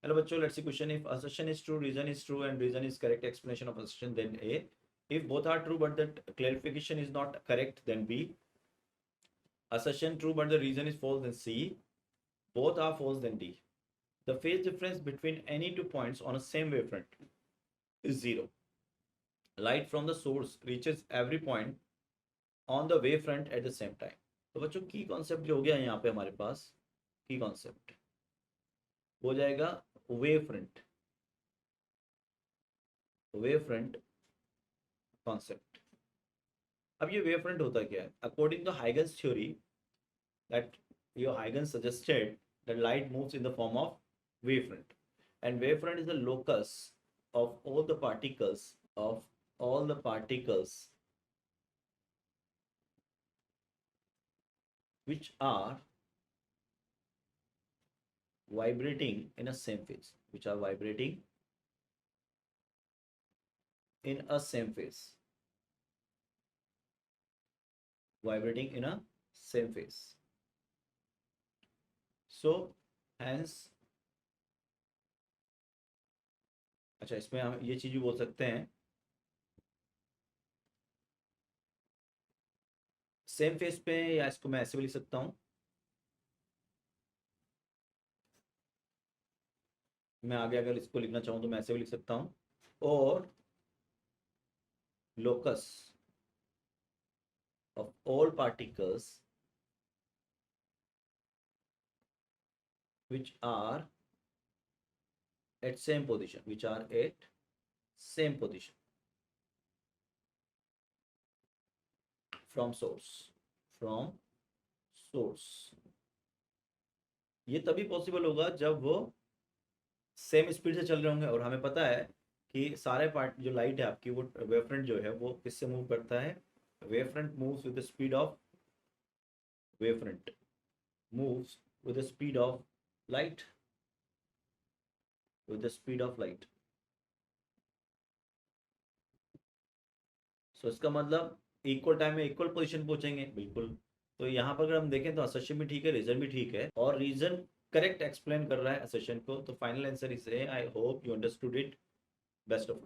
Hello bachcho, let's see question. If assertion is true, reason is true, and reason is correct explanation of assertion, then A. If both are true but the clarification is not correct, then B. Assertion true but the reason is false, then C. Both are false, then D. The phase difference between any 2 points on a same wavefront is 0. Light from the source reaches every point on the wavefront at the same time. तो बच्चों की concept जो हो गया यहाँ पे हमारे पास की कॉन्सेप्ट हो जाएगा वेवफ्रंट कॉन्सेप्ट. अब ये वेवफ्रंट होता क्या है? According to Huygens theory that Huygens suggested that light moves in the form of wavefront, and wavefront is the locus of all the particles which are vibrating in a same phase, vibrating in a same phase. So hence, अच्छा इसमें हम ये चीज भी बोल सकते हैं, same face पे, या इसको मैं ऐसे भी लिख सकता हूं, मैं आगे अगर इसको लिखना चाहूं तो मैं ऐसे भी लिख सकता हूं, और locus of all particles which are at same position, from source. ये तभी पॉसिबल होगा जब वो सेम स्पीड से चल रहे होंगे, और हमें पता है कि सारे पार्ट जो लाइट है आपकी, वो वेवफ्रंट जो है वो किससे मूव करता है? Wavefront moves with the speed of light, so इसका मतलब इक्वल टाइम में इक्वल पोजीशन पहुंचेंगे, बिल्कुल. तो यहाँ पर अगर हम देखें तो असर्शन भी ठीक है, रीजन भी ठीक है, और रीजन करेक्ट एक्सप्लेन कर रहा है असर्शन को. तो final answer is a. I hope you understood it. Best of